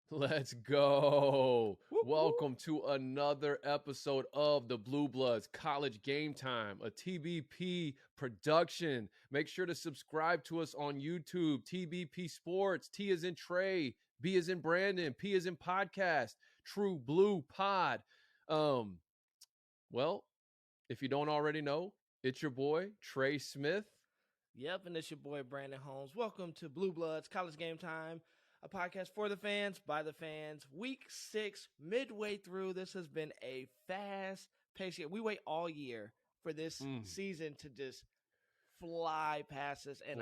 Let's go. Whoop, Welcome to another episode of the Blue Bloods College Game Time, a TBP production. Make sure to subscribe to us on YouTube, TBP Sports. T is in Trey, B is in Brandon, P is in podcast, True Blue Pod. Well, if you don't already know, it's your boy, Trey Smith. Yep, and it's your boy Brandon Holmes. Welcome to Blue Bloods College Game Time, a podcast for the fans, by the fans. Week 6, midway through. This has been a fast-paced year. We wait all year for this season to just fly past us. And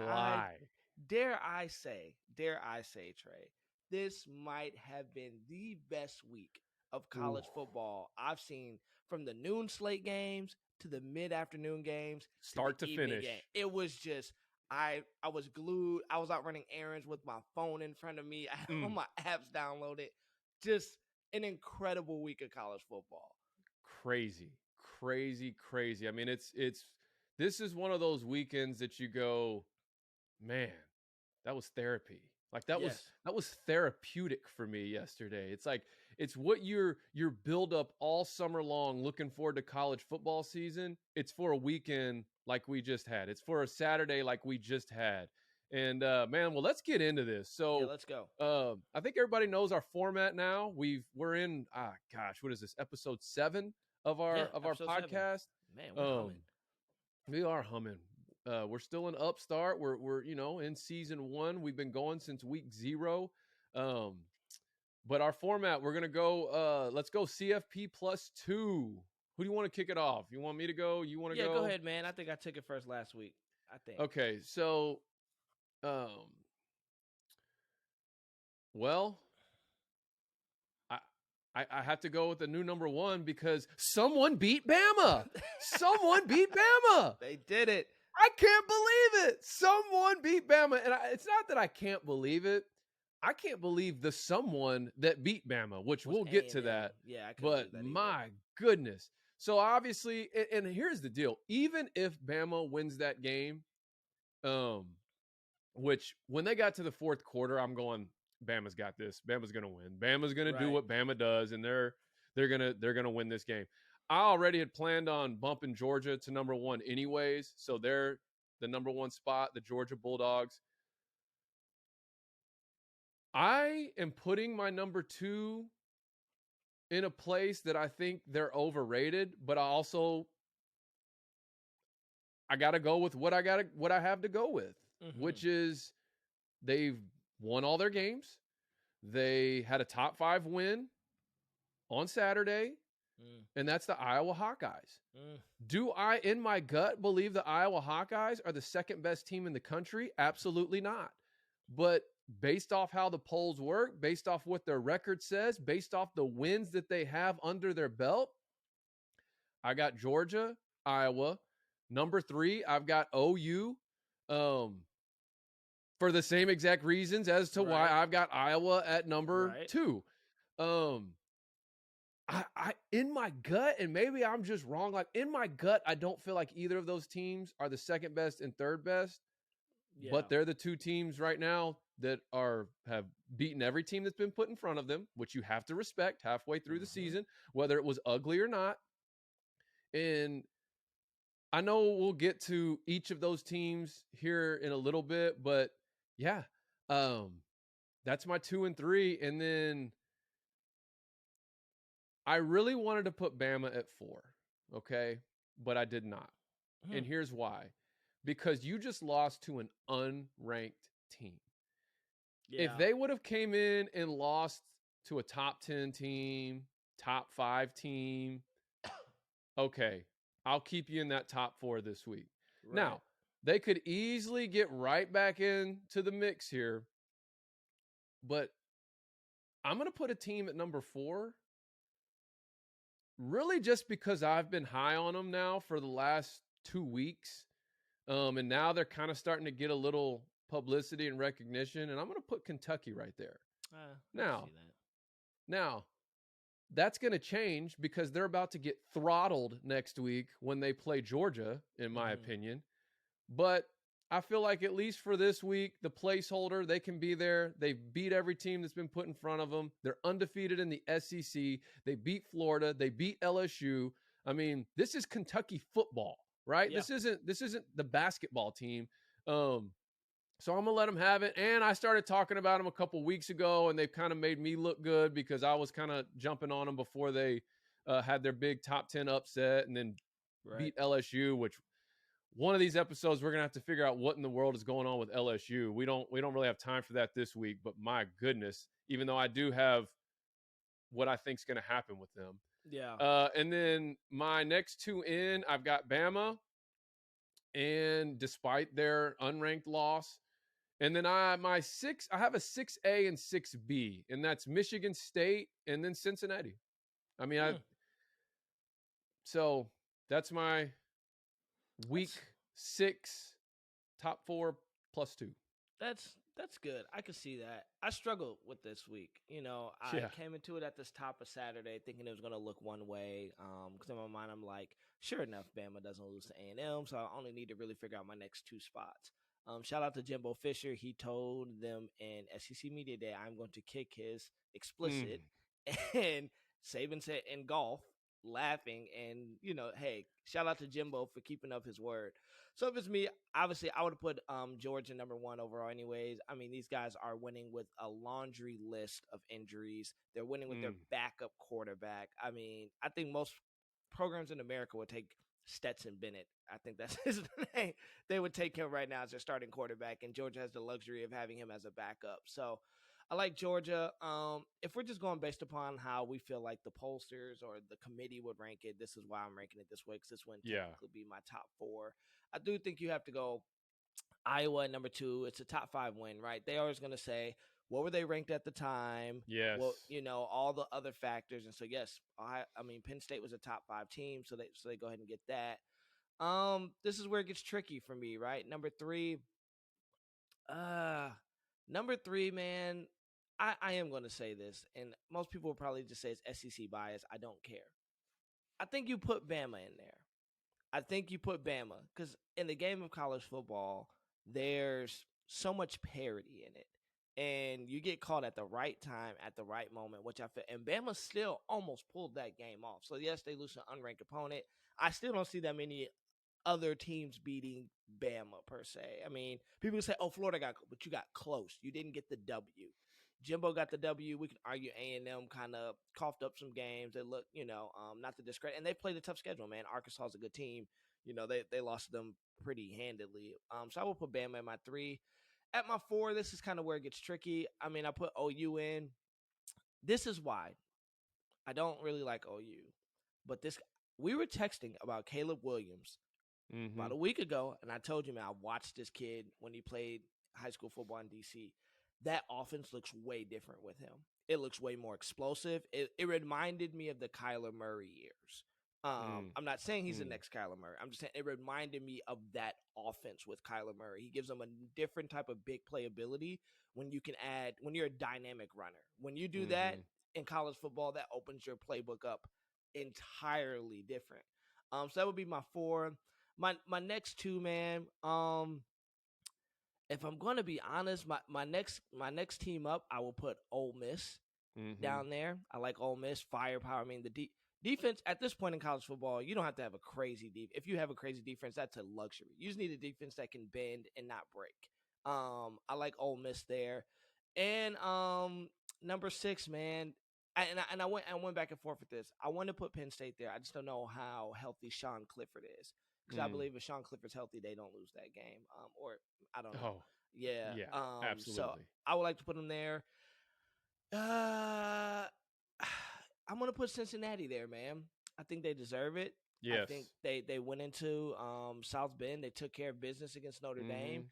dare I say, Trey, this might have been the best week of college football I've seen, from the noon slate games to the mid-afternoon games, Start to finish. Game. It was just, I was glued. I was out running errands with my phone in front of me. I had all my apps downloaded. Just an incredible week of college football. Crazy. I mean, this is one of those weekends that you go, man, that was therapy. Like that was therapeutic for me yesterday. It's like, it's what your build up all summer long, looking forward to college football season. It's for a weekend like we just had. It's for a Saturday like we just had. And man, well, let's get into this. So let's go. I think everybody knows our format now. We're in what is this, episode 7 of our podcast? 7. Man, we're humming. We are humming. We're still in Upstart. We're in season 1. We've been going since week 0. But our format, we're gonna go. Let's go CFP +2. Who do you want to kick it off? You want me to go? You want to go? Yeah, go ahead, man. I think I took it first last week. I think. Okay, so, well, I have to go with the new number 1 because someone beat Bama. Someone beat Bama. They did it. I can't believe it. Someone beat Bama. And it's not that I can't believe it. I can't believe the someone that beat Bama, which we'll get to that. Yeah, I couldn't but believe that my goodness. So obviously, and here's the deal. Even if Bama wins that game, which when they got to the fourth quarter, I'm going, Bama's got this. Bama's going to win. Bama's going to do what Bama does, and they're going to win this game. I already had planned on bumping Georgia to number 1 anyways, so they're the number 1 spot, the Georgia Bulldogs. I am putting my number 2 in a place that I think they're overrated, but I got to go with what I have to go with, which is they've won all their games. They had a top 5 win on Saturday, and that's the Iowa Hawkeyes. Do I, in my gut, believe the Iowa Hawkeyes are the second best team in the country? Absolutely not. But based off how the polls work, based off what their record says, based off the wins that they have under their belt, I got Georgia, Iowa. Number 3, I've got OU. For the same exact reasons as to why I've got Iowa at number 2. I in my gut, and maybe I'm just wrong, like in my gut, I don't feel like either of those teams are the second best and third best. Yeah. But they're the 2 teams right now that have beaten every team that's been put in front of them, which you have to respect halfway through the season, whether it was ugly or not. And I know we'll get to each of those teams here in a little bit, but yeah, that's my 2 and 3. And then I really wanted to put Bama at 4, okay? But I did not. And here's why. Because you just lost to an unranked team. Yeah. If they would have came in and lost to a top 10 team, top 5 team, okay, I'll keep you in that top 4 this week. Right. Now, they could easily get right back into the mix here, but I'm going to put a team at number 4 really just because I've been high on them now for the last 2 weeks. And now they're kind of starting to get a little publicity and recognition, and I'm going to put Kentucky right there. Now, that's going to change because they're about to get throttled next week when they play Georgia, in my opinion. But I feel like at least for this week, the placeholder, they can be there. They beat every team that's been put in front of them. They're undefeated in the SEC. They beat Florida. They beat LSU. I mean, this is Kentucky football, right? Yeah. This isn't the basketball team. So I'm gonna let them have it. And I started talking about them a couple weeks ago, and they've kind of made me look good because I was kind of jumping on them before they had their big top 10 upset and then beat LSU, which one of these episodes we're gonna have to figure out what in the world is going on with LSU. We don't really have time for that this week, but my goodness, even though I do have what I think is gonna happen with them. Yeah. And then my next two in, I've got Bama, and despite their unranked loss, and then I have a 6A and 6B, and that's Michigan State and then Cincinnati. I mean, so that's my week 6 top 4 +2. That's good. I can see that. I struggled with this week. I came into it at this top of Saturday thinking it was going to look one way. Because in my mind, I'm like, sure enough, Bama doesn't lose to A&M, so I only need to really figure out my next two spots. Shout out to Jimbo Fisher. He told them in SEC Media Day, I'm going to kick his explicit. And Saban said in golf, laughing. And, hey, shout out to Jimbo for keeping up his word. So if it's me, obviously I would have put Georgia number 1 overall anyways. I mean, these guys are winning with a laundry list of injuries. They're winning with their backup quarterback. I mean, I think most programs in America would take Stetson Bennett. I think that's his name. They would take him right now as their starting quarterback, and Georgia has the luxury of having him as a backup. So I like Georgia. If we're just going based upon how we feel like the pollsters or the committee would rank it, this is why I'm ranking it this way, because this wouldn't technically be my top 4. I do think you have to go Iowa at number 2. It's a top 5 win, right? They always going to say, what were they ranked at the time? Yes. Well, all the other factors. And so, yes, I mean, Penn State was a top 5 team, so they go ahead and get that. This is where it gets tricky for me, right? Number 3, man, I am going to say this, and most people will probably just say it's SEC bias. I don't care. I think you put Bama in there. I think you put Bama because in the game of college football, there's so much parity in it. And you get caught at the right time, at the right moment, which I feel. And Bama still almost pulled that game off. So, yes, they lose to an unranked opponent. I still don't see that many other teams beating Bama, per se. I mean, people say, oh, Florida got – but you got close. You didn't get the W. Jimbo got the W. We can argue A&M kind of coughed up some games. They look, not to discredit. And they played a tough schedule, man. Arkansas is a good team. They lost them pretty handedly. So I will put Bama in my 3. At my 4, this is kind of where it gets tricky. I mean, I put OU in. This is why I don't really like OU. But we were texting about Caleb Williams about a week ago, and I told you, man, I watched this kid when he played high school football in D.C. That offense looks way different with him. It looks way more explosive. It reminded me of the Kyler Murray years. I'm not saying he's the next Kyler Murray. I'm just saying it reminded me of that offense with Kyler Murray. He gives them a different type of big playability when you're a dynamic runner. When you do that in college football, that opens your playbook up entirely different. So that would be my 4. My next 2, man. If I'm going to be honest, my next team up, I will put Ole Miss down there. I like Ole Miss, firepower. I mean, the defense at this point in college football, you don't have to have a crazy defense. If you have a crazy defense, that's a luxury. You just need a defense that can bend and not break. I like Ole Miss there, and number 6, man. I went back and forth with this. I want to put Penn State there. I just don't know how healthy Sean Clifford is. Because I believe if Sean Clifford's healthy, they don't lose that game. Or I don't know. Oh, yeah. Absolutely. So I would like to put them there. I'm going to put Cincinnati there, man. I think they deserve it. Yes. I think they went into South Bend. They took care of business against Notre Dame.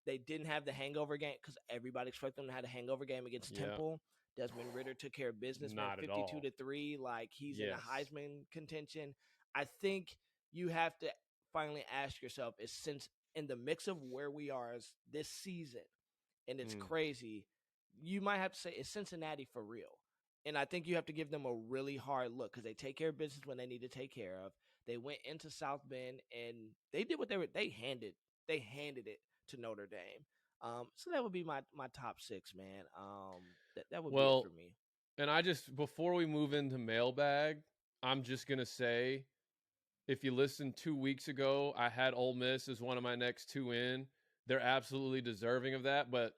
They didn't have the hangover game because everybody expected them to have a hangover game against Temple. Desmond Ridder took care of business, man, 52-3. Like, he's in a Heisman contention. I think you have to finally ask yourself, since in the mix of where we are this season, and it's crazy, you might have to say, is Cincinnati for real? And I think you have to give them a really hard look because they take care of business when they need to take care of. They went into South Bend, and they did what they handed they handed it to Notre Dame. So that would be my top 6, man. That would be it for me. And before we move into mailbag, I'm just gonna say, if you listened 2 weeks ago, I had Ole Miss as one of my next 2 in. They're absolutely deserving of that, but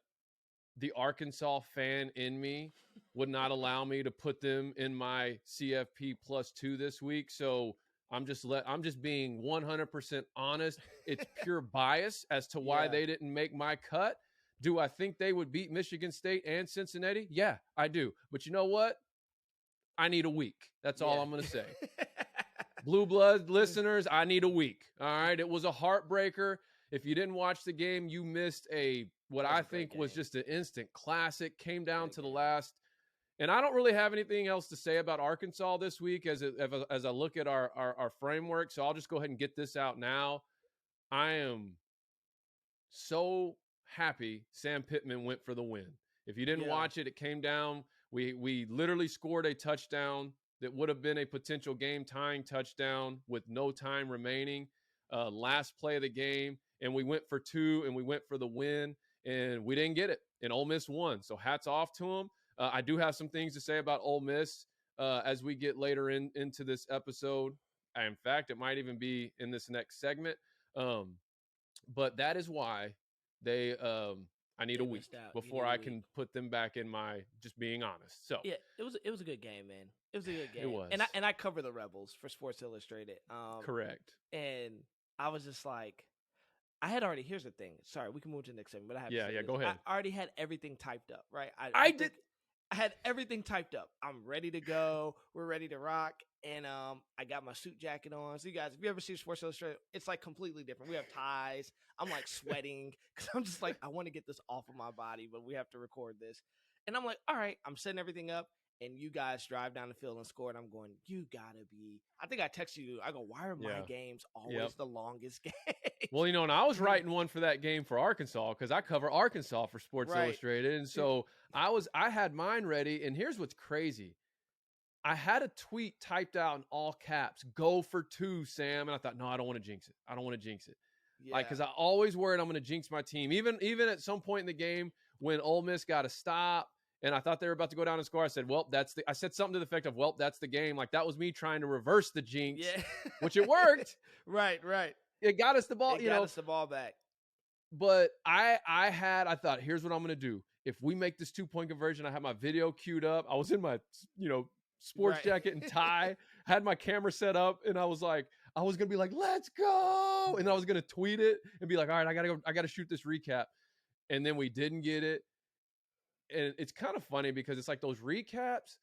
the Arkansas fan in me would not allow me to put them in my CFP +2 this week. So I'm just being 100% honest. It's pure bias as to why they didn't make my cut. Do I think they would beat Michigan State and Cincinnati? Yeah, I do. But you know what? I need a week. That's all I'm going to say. Blue Blood listeners, I need a week. All right. It was a heartbreaker. If you didn't watch the game, you missed what I think was just an instant classic. Came down to the last. And I don't really have anything else to say about Arkansas this week as I look at our framework. So I'll just go ahead and get this out now. I am so happy Sam Pittman went for the win. If you didn't watch it, it came down. We literally scored a touchdown that would have been a potential game-tying touchdown with no time remaining. Last play of the game, and we went for 2, and we went for the win, and we didn't get it. And Ole Miss won. So hats off to them. I do have some things to say about Ole Miss as we get later into this episode. In fact, it might even be in this next segment. But that is why they I need a week before I can put them back in my just being honest. So yeah, it was a good game, man. It was a good game. It was. And I cover the Rebels for Sports Illustrated. Correct. And I was just like, I had already. Here's the thing. Sorry, we can move to the next segment, but I have go ahead. I already had everything typed up, right? I had everything typed up. I'm ready to go. We're ready to rock. And I got my suit jacket on. So you guys, if you ever see Sports Illustrated, it's like completely different. We have ties. I'm like sweating because I'm just like, I want to get this off of my body, but we have to record this. And I'm like, all right, I'm setting everything up. And you guys drive down the field and score. And I'm going, you gotta be. I think I texted you. I go, why are my games always the longest game? Well, and I was writing one for that game for Arkansas because I cover Arkansas for Sports Illustrated. And so I had mine ready. And here's what's crazy. I had a tweet typed out in all caps, go for 2, Sam. And I thought, no, I don't want to jinx it. Yeah. Like, because I always worried I'm going to jinx my team. Even at some point in the game when Ole Miss got a stop and I thought they were about to go down and score, I said, I said something to the effect of, well, that's the game. Like, that was me trying to reverse the jinx, which it worked. Right. It got us the ball. It got us the ball back. But I thought, here's what I'm going to do. If we make this 2-point conversion, I have my video queued up. I was in my, sports jacket and tie, had my camera set up, and I was going to be like, let's go. And then I was going to tweet it and be like, all right, I got to shoot this recap. And then we didn't get it. And it's kind of funny because it's like those recaps,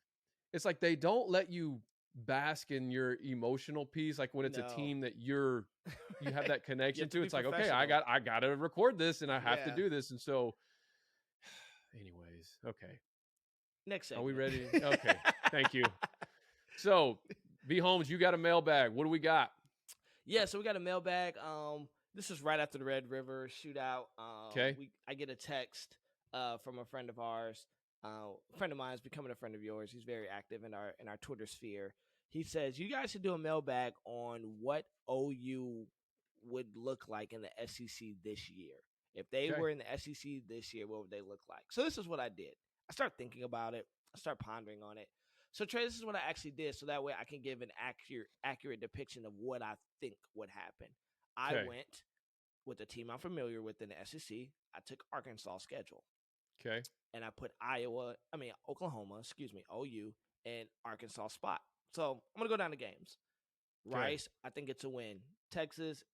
it's like they don't let you bask in your emotional piece. Like when it's a team that you have that connection to, it's like, okay, I got to record this and I have to do this. And so anyways, okay. Next segment. Are we ready? Okay. Thank you. So, B. Holmes, you got a mailbag. What do we got? Yeah, so we got a mailbag. This is right after the Red River shootout. Okay. I get a text from a friend of ours. A friend of mine is becoming a friend of yours. He's very active in our Twitter sphere. He says, you guys should do a mailbag on what OU would look like in the SEC this year. If they were in the SEC this year, what would they look like? So this is what I did. I started thinking about it. I started pondering on it. So, Trey, this is what I actually did, so that way I can give an accurate depiction of what I think would happen. I went with a team I'm familiar with in the SEC. I took Arkansas' schedule. Okay. And I put Oklahoma, OU, and Arkansas spot. So I'm going to go down the games. Rice, I think it's a win. Texas,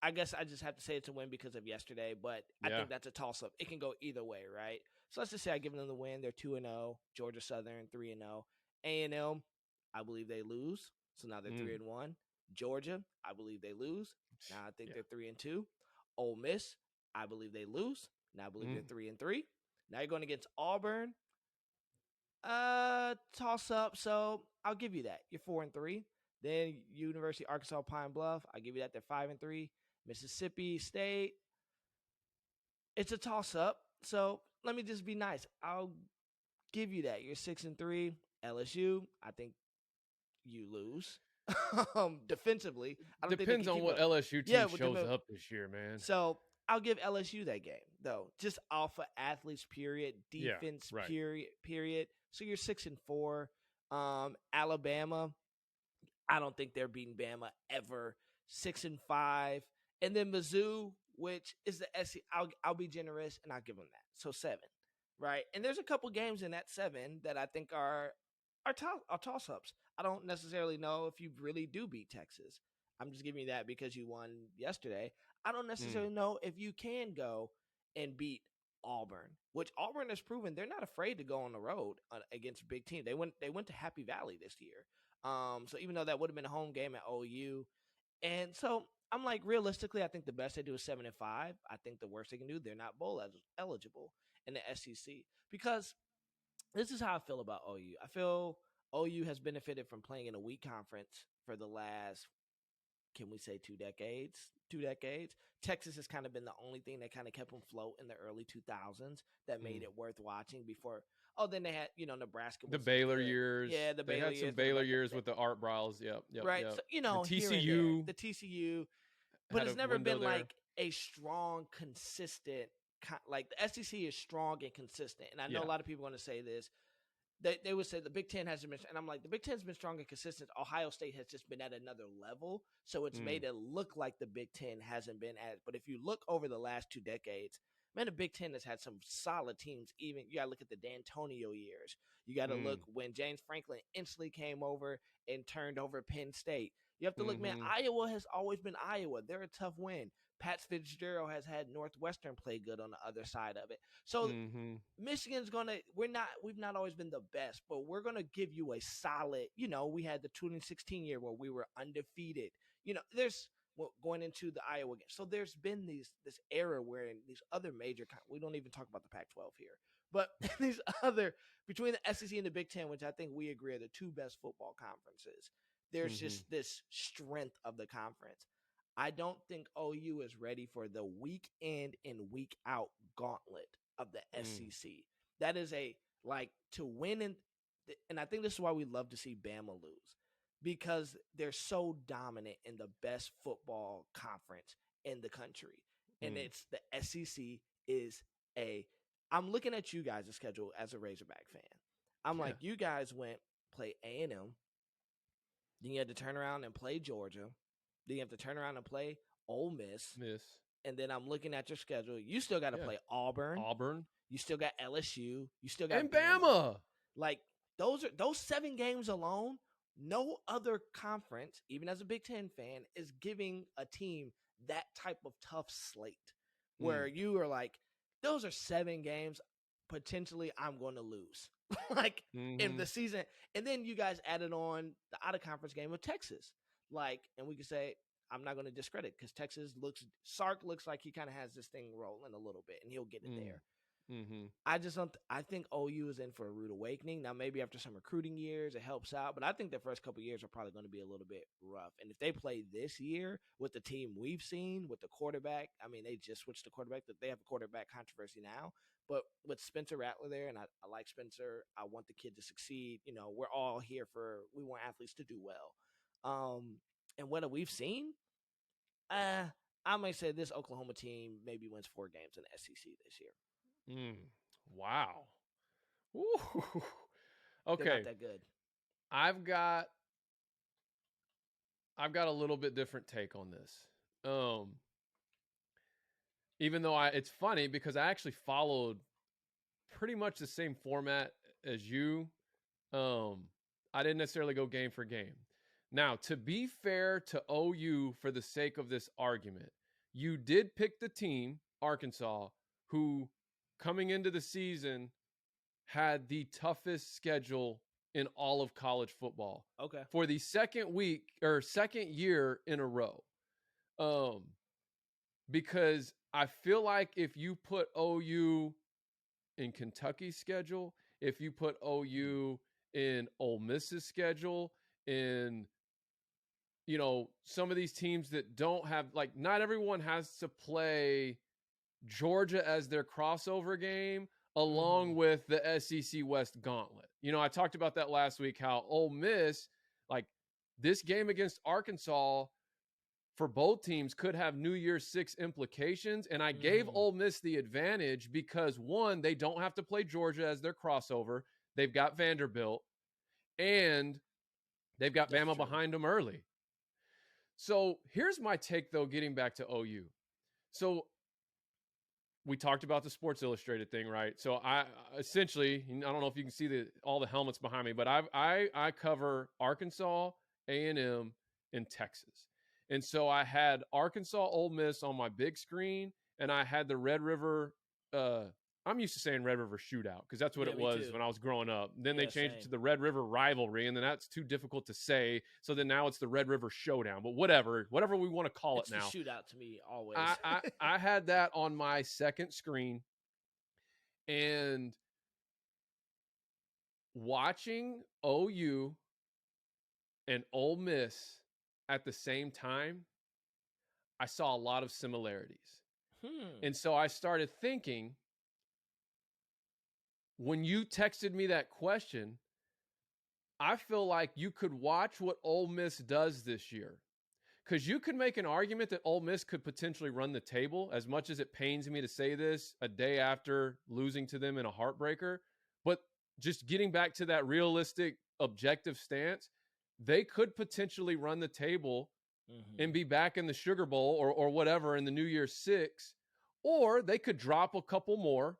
I guess I just have to say it's a win because of yesterday, but I think that's a toss-up. It can go either way, right? So let's just say I give them the win. They're 2-0. Georgia Southern, 3-0. A&M, I believe they lose. So now they're 3-1. Georgia, I believe they lose. Now I think they're 3-2. Ole Miss, I believe they lose. Now I believe they're 3-3. Now you're going against Auburn. Toss up. So I'll give you that. You're 4-3. Then University of Arkansas Pine Bluff. I'll give you that. They're 5-3. Mississippi State. It's a toss up. So let me just be nice. I'll give you that. You're 6-3. LSU, I think you lose. Defensively, I don't Depends think on what LSU team shows up this year, man. So I'll give LSU that game though, just off of athletes period, defense right. period. So you're 6-4. Alabama, I don't think they're beating Bama ever. 6-5, and then Mizzou, which is the SEC. I'll be generous and I'll give them that. So 7, right? And there's a couple games in that 7 that I think are toss ups. I don't necessarily know if you really do beat Texas. I'm just giving you that because you won yesterday. I don't necessarily know if you can go and beat Auburn, which Auburn has proven they're not afraid to go on the road against big teams. They went to Happy Valley this year. So even though that would have been a home game at OU, and so I'm like, realistically, I think the best they do is 7-5. I think the worst they can do, they're not bowl eligible in the SEC, because this is how I feel about OU. I feel OU has benefited from playing in a weak conference for the last, can we say 2 decades? 2 decades. Texas has kind of been the only thing that kind of kept them afloat in the early 2000s that made it worth watching before. Oh, then they had, Nebraska. The Baylor years. Yeah, the Baylor years. They had some Baylor years with the Art Briles. Yep. Right. Yep. So, the TCU. The TCU. But it's never been like a strong, consistent, like the SEC is strong and consistent. And I know a lot of people are going to say this. They would say the Big Ten hasn't been, and I'm like, the Big Ten's been strong and consistent. Ohio State has just been at another level. So it's made it look like the Big Ten hasn't been at it. But if you look over the last 2 decades, man, the Big Ten has had some solid teams. Even you got to look at the D'Antonio years. You got to look when James Franklin instantly came over and turned over Penn State. You have to look, man, Iowa has always been Iowa. They're a tough win. Pat Fitzgerald has had Northwestern play good on the other side of it. So Michigan's we've not always been the best, but we're going to give you a solid, we had the 2016 year where we were undefeated. There's going into the Iowa game. So there's been this era where in these other major, we don't even talk about the Pac-12 here, but these other, between the SEC and the Big Ten, which I think we agree are the 2 best football conferences, there's just this strength of the conference. I don't think OU is ready for the week in and week out gauntlet of the SEC. That is to win, and I think this is why we love to see Bama lose, because they're so dominant in the best football conference in the country. And it's the SEC is I'm looking at you guys' schedule as a Razorback fan. I'm like, you guys play A&M, then you had to turn around and play Georgia. Then you have to turn around and play Ole Miss. And then I'm looking at your schedule. You still got to play Auburn. You still got LSU. You still got Bama. Like those 7 games alone, no other conference, even as a Big Ten fan, is giving a team that type of tough slate where you are like, those are 7 games potentially I'm going to lose in the season. And then you guys added on the out of conference game with Texas. And we could say, I'm not going to discredit, because Sark looks like he kind of has this thing rolling a little bit and he'll get it there. I think OU is in for a rude awakening. Now, maybe after some recruiting years, it helps out, but I think the first couple of years are probably going to be a little bit rough. And if they play this year with the team we've seen, with the quarterback, I mean, they just switched the quarterback. They have a quarterback controversy now, but with Spencer Rattler there, and I like Spencer, I want the kid to succeed. We're all here we want athletes to do well. And what we've seen, I might say this Oklahoma team maybe wins 4 games in the SEC this year. Wow. Ooh. Okay. They're not that good. I've got a little bit different take on this. Even though it's funny because I actually followed pretty much the same format as you. I didn't necessarily go game for game. Now, to be fair to OU, for the sake of this argument, you did pick the team, Arkansas, who coming into the season had the toughest schedule in all of college football. Okay. For the second year in a row. Because I feel like if you put OU in Kentucky's schedule, if you put OU in Ole Miss's schedule, in some of these teams that don't have, not everyone has to play Georgia as their crossover game along with the SEC West gauntlet. I talked about that last week, how Ole Miss, this game against Arkansas, for both teams could have New Year's Six implications. And I gave Ole Miss the advantage because, one, they don't have to play Georgia as their crossover. They've got Vanderbilt, and they've got Bama behind them early. So here's my take, though, getting back to OU. So we talked about the Sports Illustrated thing, right? So I essentially, I don't know if you can see all the helmets behind me, but I cover Arkansas, A&M, and Texas. And so I had Arkansas Ole Miss on my big screen, and I had the Red River, I'm used to saying Red River Shootout because that's what it was when I was growing up. Then they changed it to the Red River Rivalry, and then that's too difficult to say. So then now it's the Red River Showdown. But whatever we want to call it now. It's the shootout to me always. I had that on my second screen, and watching OU and Ole Miss at the same time, I saw a lot of similarities. And so I started thinking, when you texted me that question, I feel like you could watch what Ole Miss does this year. Because you could make an argument that Ole Miss could potentially run the table, as much as it pains me to say this a day after losing to them in a heartbreaker. But just getting back to that realistic, objective stance, they could potentially run the table and be back in the Sugar Bowl or whatever in the New Year's Six. Or they could drop a couple more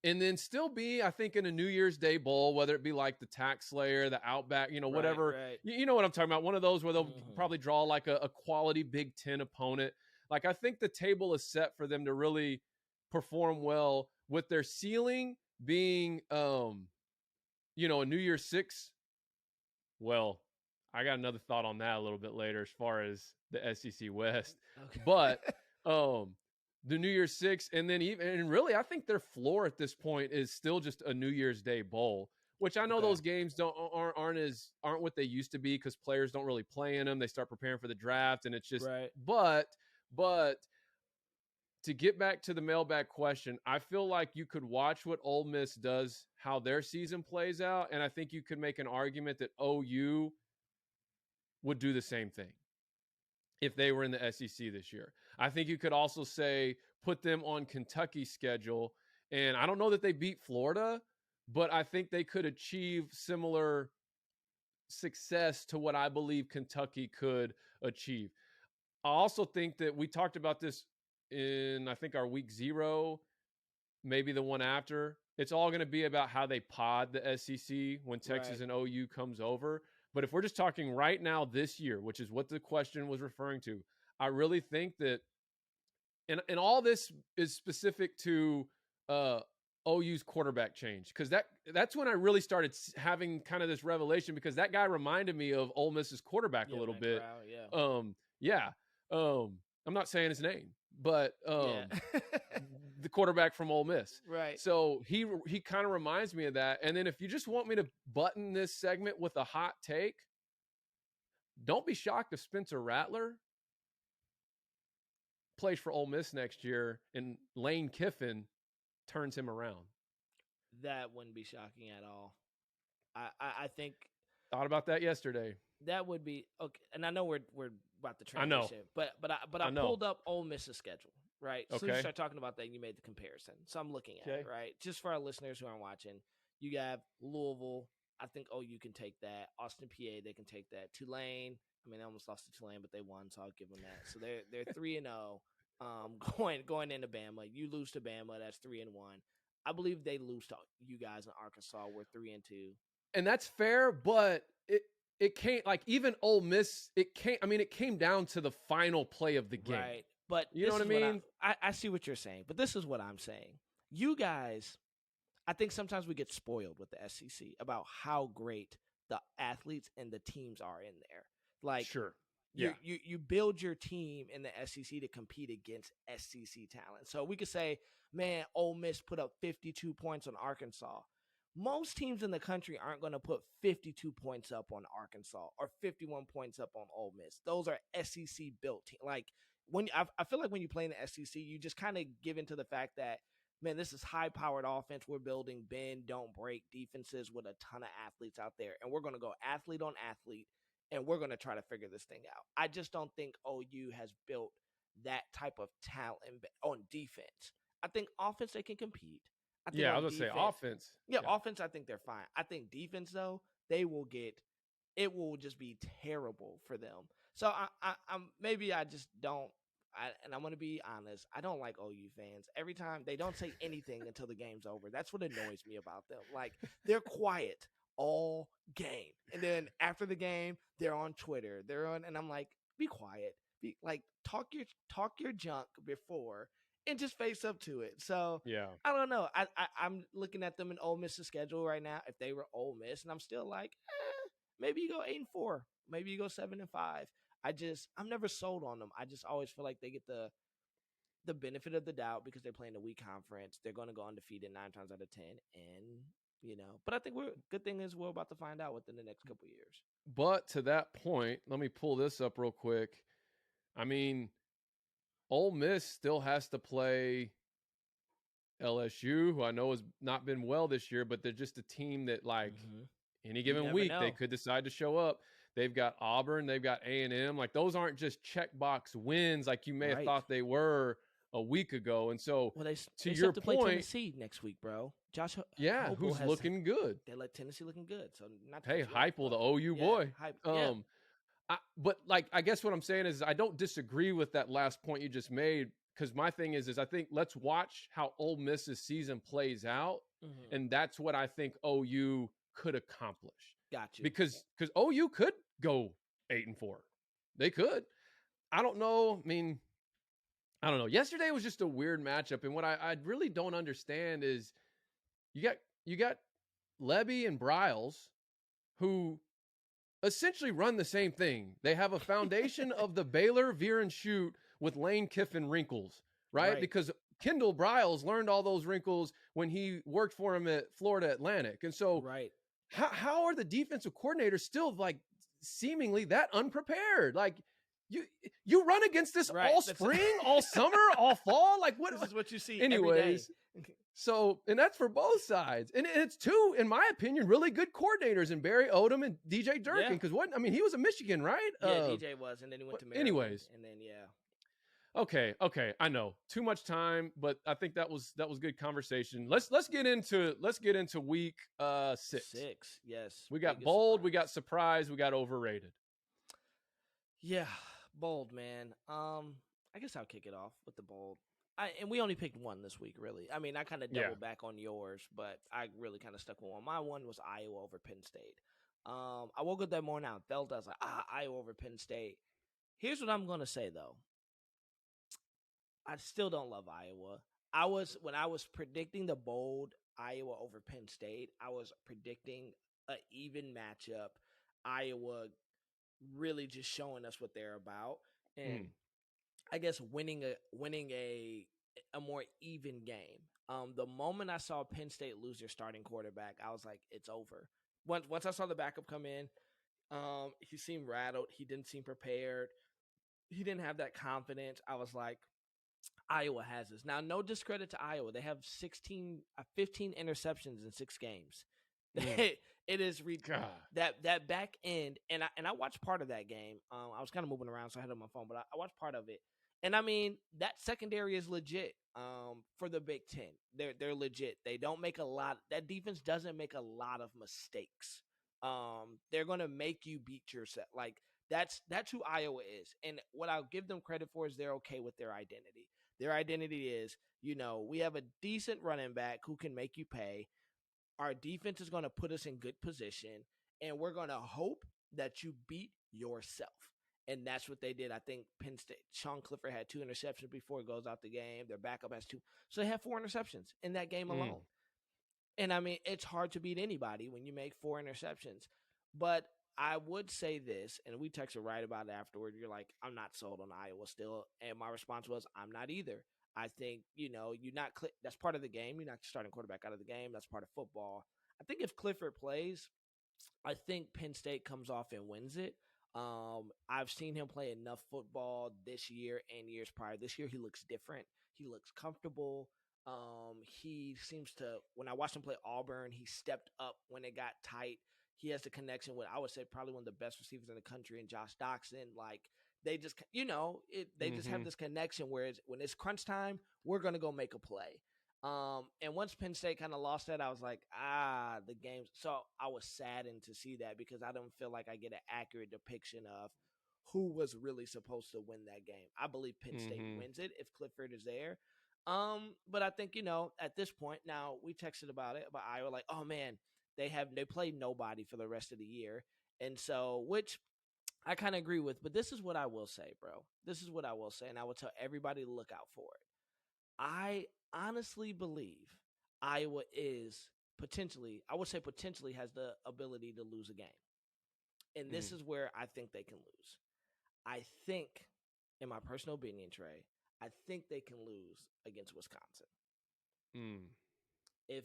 and then still be, I think, in a New Year's Day bowl, whether it be like the Tax Slayer, the Outback, whatever. Right. You know what I'm talking about. One of those where they'll probably draw like a quality Big Ten opponent. Like, I think the table is set for them to really perform well, with their ceiling being, a New Year's Six. Well, I got another thought on that a little bit later as far as the SEC West. Okay. But the New Year's Six, and then and really, I think their floor at this point is still just a New Year's Day bowl, which I know those games aren't what they used to be because players don't really play in them. They start preparing for the draft, and it's just but to get back to the mailbag question, I feel like you could watch what Ole Miss does, how their season plays out, and I think you could make an argument that OU would do the same thing if they were in the SEC this year. I think you could also say put them on Kentucky's schedule, and I don't know that they beat Florida, but I think they could achieve similar success to what I believe Kentucky could achieve. I also think that we talked about this in, I think, our week 0, maybe the one after. It's all going to be about how they pod the SEC when Texas and OU comes over. But if we're just talking right now this year, which is what the question was referring to, I really think that, and all this is specific to OU's quarterback change, because that's when I really started having kind of this revelation, because that guy reminded me of Ole Miss's quarterback a little bit. I'm not saying his name, but the quarterback from Ole Miss. Right. So he kind of reminds me of that. And then if you just want me to button this segment with a hot take, don't be shocked if Spencer Rattler plays for Ole Miss next year and Lane Kiffin turns him around. That wouldn't be shocking at all. I think thought about that yesterday. That would be okay. And I know we're about to transition, but I pulled up Ole Miss's schedule, right? So you start talking about that, and you made the comparison. So I'm looking at it, right? Just for our listeners who aren't watching, you have Louisville. I think OU can take that. Austin, PA, they can take that. Tulane. I mean, they almost lost to Tulane, but they won, so I'll give them that. So they're 3-0. Going into Bama, you lose to Bama, that's 3-1. I believe they lose to you guys in Arkansas. We're 3-2, and that's fair. But it can't, like, even Ole Miss. It came down to the final play of the game, right? But you know what I mean. I see what you're saying, but this is what I'm saying. You guys, I think sometimes we get spoiled with the SEC about how great the athletes and the teams are in there. Like, sure. You build your team in the SEC to compete against SEC talent. So we could say, man, Ole Miss put up 52 points on Arkansas. Most teams in the country aren't going to put 52 points up on Arkansas or 51 points up on Ole Miss. Those are SEC built teams. Like, I feel like when you play in the SEC, you just kind of give into the fact that, man, this is high-powered offense. We're building bend, don't break defenses with a ton of athletes out there, and we're going to go athlete on athlete. and we're going to try to figure this thing out. I just don't think OU has built that type of talent on defense. I think offense they can compete. I think Yeah, I on was gonna defense, say offense. yeah, offense I think they're fine. I think defense though they will get. It will just be terrible for them. So I'm maybe I just don't. And I'm going to be honest. I don't like OU fans. Every time they don't say anything until the game's over. That's what annoys me about them. Like they're quiet all game, and then after the game, they're on Twitter. And I'm like, be quiet. Be like talk your junk before, and just face up to it. So Yeah. I don't know. I'm looking at them in Ole Miss's schedule right now. If they were Ole Miss, and I'm still like, maybe you go 8-4, maybe you go 7-5. I'm never sold on them. I just always feel like they get the benefit of the doubt because they're playing a weak conference. They're going to go undefeated 9 times out of 10, and But I think good thing is we're about to find out within the next couple of years. But to that point, let me pull this up real quick. I mean, Ole Miss still has to play LSU, who I know has not been well this year, but they're just a team that, like, any given week they could decide to show up. They've got Auburn, they've got A&M. Like, those aren't just checkbox wins like you may have thought they were a week ago. And so, they to your have to point, play Tennessee next week, bro. Josh, who's looking good. They let Tennessee looking good. So not Heupel, the OU boy. But like, I guess what I'm saying is I don't disagree with that last point you just made, because my thing is I think let's watch how Ole Miss's season plays out, and that's what I think OU could accomplish. Got you. Because OU could go 8-4. They could. I don't know. I mean, I don't know. Yesterday was just a weird matchup, and what I really don't understand is you got Levy and Bryles, who essentially run the same thing. They have a foundation of the Baylor veer and shoot with Lane Kiffin wrinkles, right? Because Kendall Bryles learned all those wrinkles when he worked for him at Florida Atlantic. And so how are the defensive coordinators still like seemingly that unprepared? Like you run against this all spring, all summer, all fall. Like what? This is what you see. Anyways, every day. So, and that's for both sides. And it's two, in my opinion, really good coordinators in Barry Odom and DJ Durkin. Because he was at Michigan, right? Yeah, DJ was, and then he went to Maryland. Anyways. And then, Okay. I know. Too much time, but I think that was good conversation. Let's get into week 6. Yes. We got bold, we got surprise, we got overrated. Yeah, bold, man. I guess I'll kick it off with the bold. And we only picked one this week, really. I mean, I kind of doubled back on yours, but I really kind of stuck with one. My one was Iowa over Penn State. I woke up that morning, I felt I was like, Iowa over Penn State. Here's what I'm going to say, though. I still don't love Iowa. When I was predicting the bold Iowa over Penn State, I was predicting an even matchup. Iowa really just showing us what they're about. And I guess winning a more even game. The moment I saw Penn State lose their starting quarterback, I was like, it's over. Once I saw the backup come in, he seemed rattled. He didn't seem prepared. He didn't have that confidence. I was like, Iowa has this. Now, no discredit to Iowa. They have 15 interceptions in 6 games. It is that back end, and I watched part of that game. I was kind of moving around, so I had it on my phone, but I watched part of it. And I mean, that secondary is legit for the Big Ten. They're legit. They don't make a lot. That defense doesn't make a lot of mistakes. They're gonna make you beat yourself. Like that's who Iowa is. And what I'll give them credit for is they're okay with their identity. Their identity is, we have a decent running back who can make you pay. Our defense is going to put us in good position, and we're going to hope that you beat yourself. And that's what they did. I think Penn State, Sean Clifford had 2 interceptions before it goes out the game. Their backup has 2. So they have 4 interceptions in that game alone. And, I mean, it's hard to beat anybody when you make 4 interceptions. But I would say this, and we texted right about it afterward. You're like, I'm not sold on Iowa still. And my response was, I'm not either. I think, you're not that's part of the game. You're not starting quarterback out of the game. That's part of football. I think if Clifford plays, I think Penn State comes off and wins it. I've seen him play enough football this year and years prior. This year, he looks different. He looks comfortable. He seems to, when I watched him play Auburn, he stepped up when it got tight. He has the connection with, I would say, probably one of the best receivers in the country, and Josh Doxson. Like, they just, they just have this connection where when it's crunch time, we're going to go make a play. And once Penn State kind of lost that, I was like, the game's. So I was saddened to see that because I don't feel like I get an accurate depiction of who was really supposed to win that game. I believe Penn State wins it if Clifford is there. But I think, at this point, now we texted about Iowa, like, oh man, they played nobody for the rest of the year. And so, which I kind of agree with, but this is what I will say, bro. This is what I will say, and I will tell everybody to look out for it. I honestly believe Iowa is potentially has the ability to lose a game. And this is where I think they can lose. I think, in my personal opinion, Trey, I think they can lose against Wisconsin. If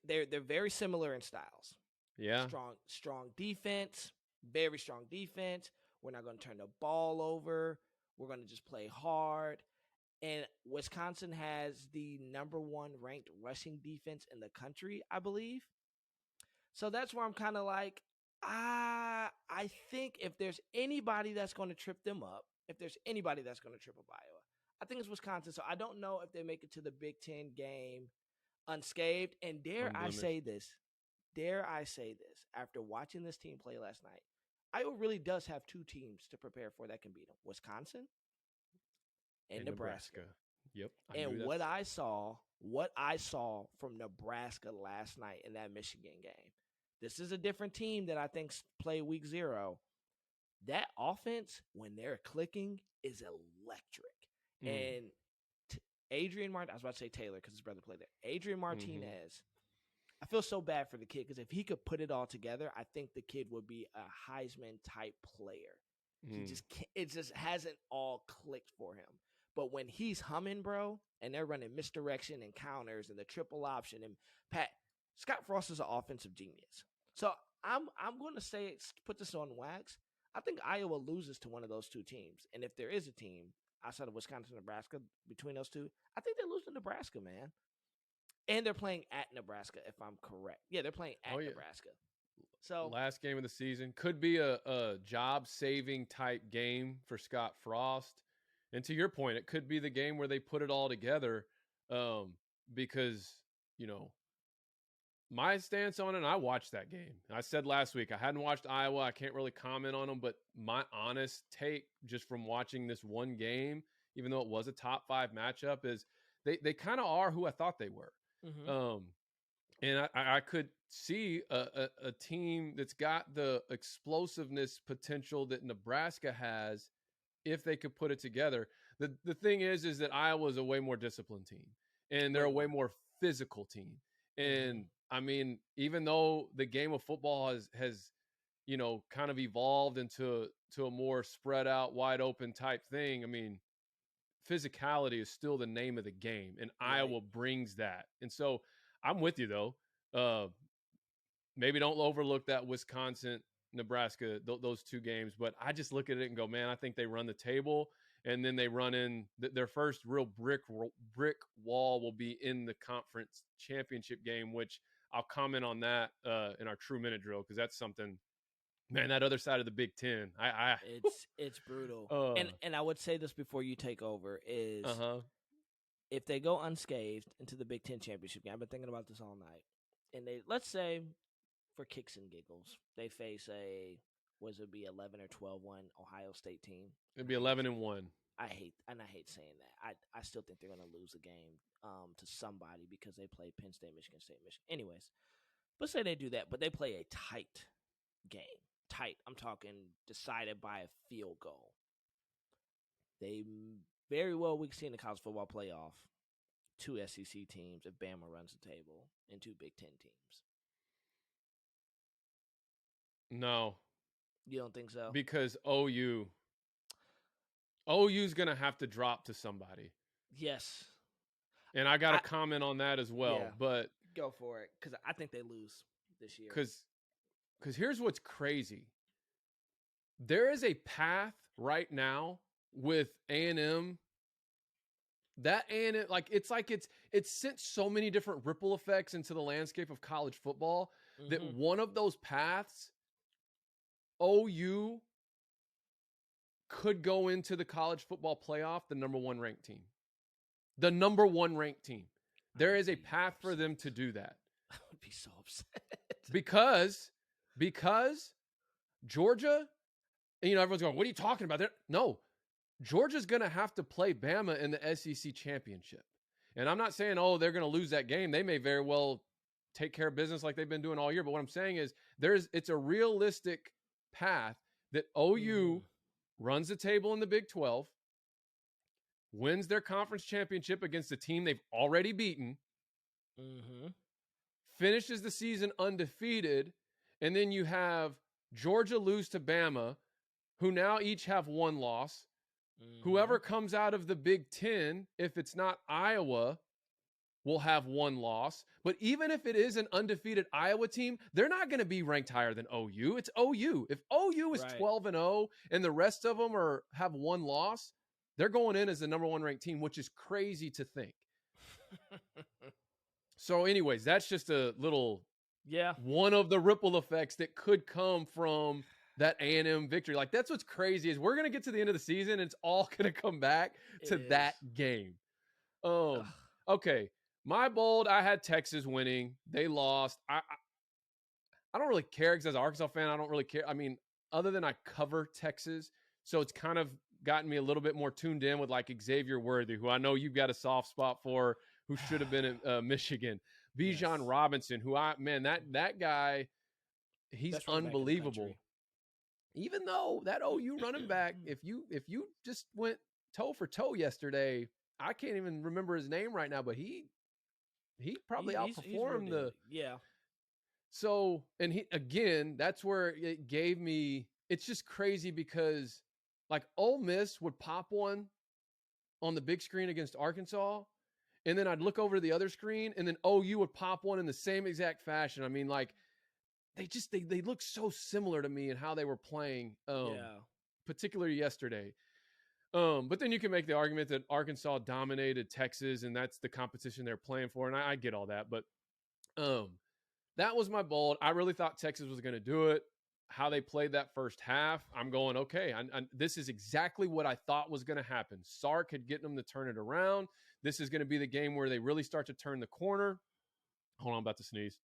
they're very similar in styles. Yeah. Strong defense, very strong defense. We're not going to turn the ball over. We're going to just play hard. And Wisconsin has the number 1 ranked rushing defense in the country, I believe. So that's where I'm kind of like, I think if there's anybody that's going to trip them up, if there's anybody that's going to trip up Iowa, I think it's Wisconsin. So I don't know if they make it to the Big Ten game unscathed. And dare I say this, after watching this team play last night, Iowa really does have 2 teams to prepare for that can beat them: Wisconsin and Nebraska. Yep. And what I saw from Nebraska last night in that Michigan game, this is a different team that I think played week 0. That offense, when they're clicking, is electric. And Adrian Martinez, I was about to say Taylor because his brother played there. Adrian Martinez, I feel so bad for the kid because if he could put it all together, I think the kid would be a Heisman type player. He just can't, it just hasn't all clicked for him. But when he's humming, bro, and they're running misdirection and counters and the triple option, and Scott Frost is an offensive genius. So I'm going to say, put this on wax, I think Iowa loses to one of those 2 teams. And if there is a team outside of Wisconsin and Nebraska between those 2, I think they lose to Nebraska, man. And they're playing at Nebraska, if I'm correct. Yeah, they're playing at Nebraska. So last game of the season could be a job-saving type game for Scott Frost. And to your point, it could be the game where they put it all together because, my stance on it, and I watched that game. I said last week, I hadn't watched Iowa. I can't really comment on them, but my honest take just from watching this one game, even though it was a top 5 matchup, is they kind of are who I thought they were. And I could see a team that's got the explosiveness potential that Nebraska has if they could put it together. The thing is that Iowa is a way more disciplined team, and they're a way more physical team. And I mean, even though the game of football has kind of evolved into a more spread out, wide open type thing, I mean, physicality is still the name of the game, and Iowa brings that. And so I'm with you, though. Maybe don't overlook that Wisconsin, Nebraska, those 2 games. But I just look at it and go, man, I think they run the table, and then they run in their first real brick wall will be in the conference championship game, which I'll comment on that in our True Minute drill, because that's something, man, that other side of the Big Ten. It's brutal. And I would say this before you take over is if they go unscathed into the Big Ten championship game, I've been thinking about this all night, and let's say, for kicks and giggles, they face would it be 11 or 12-1 Ohio State team? It'd be 11-1. I hate saying that. I still think they're going to lose a game to somebody because they play Penn State, Michigan State, Michigan. Anyways, let's say they do that, but they play a tight game. Tight. I'm talking decided by a field goal. They very well, we can see in the college football playoff, 2 SEC teams if Bama runs the table and 2 Big Ten teams. No. You don't think so? Because OU's going to have to drop to somebody. Yes. And I got to comment on that as well. Yeah, but go for it, because I think they lose this year. Because here's what's crazy. There is a path right now with A&M. That A&M, it's sent so many different ripple effects into the landscape of college football. that one of those paths, OU could go into the college football playoff, the number one ranked team. The number one ranked team. There is a path for them to do that. I would be so upset. Because Georgia, and everyone's going, what are you talking about? No, Georgia's going to have to play Bama in the SEC championship. And I'm not saying, they're going to lose that game. They may very well take care of business like they've been doing all year. But what I'm saying is it's a realistic path that OU runs the table in the Big 12, wins their conference championship against a team they've already beaten, finishes the season undefeated, and then you have Georgia lose to Bama, who now each have one loss. Whoever comes out of the Big 10, if it's not Iowa, will have one loss. But even if it is an undefeated Iowa team, they're not going to be ranked higher than OU. It's OU. If OU is 12-0 and the rest of them have one loss, they're going in as the number one ranked team, which is crazy to think. So anyways, that's just a little one of the ripple effects that could come from that A&M victory. Like, that's what's crazy is we're going to get to the end of the season and it's all going to come back to that game. Okay. My bold, I had Texas winning. They lost. I don't really care because as an Arkansas fan, I don't really care. I mean, other than I cover Texas, so it's kind of gotten me a little bit more tuned in with like Xavier Worthy, who I know you've got a soft spot for, who should have been at Michigan. Bijan Robinson, who that guy, he's unbelievable. Even though that OU running back, if you just went toe for toe yesterday, I can't even remember his name right now, but he probably outperformed So, and that's where it gave me, it's just crazy because like Ole Miss would pop one on the big screen against Arkansas, and then I'd look over to the other screen, and then OU would pop one in the same exact fashion. I mean, like, they look so similar to me in how they were playing, particularly yesterday. But then you can make the argument that Arkansas dominated Texas, and that's the competition they're playing for, and I get all that. But that was my bold. I really thought Texas was going to do it. How they played that first half, I'm going, okay, this is exactly what I thought was going to happen. Sark had getting them to turn it around. This is going to be the game where they really start to turn the corner. Hold on, I'm about to sneeze.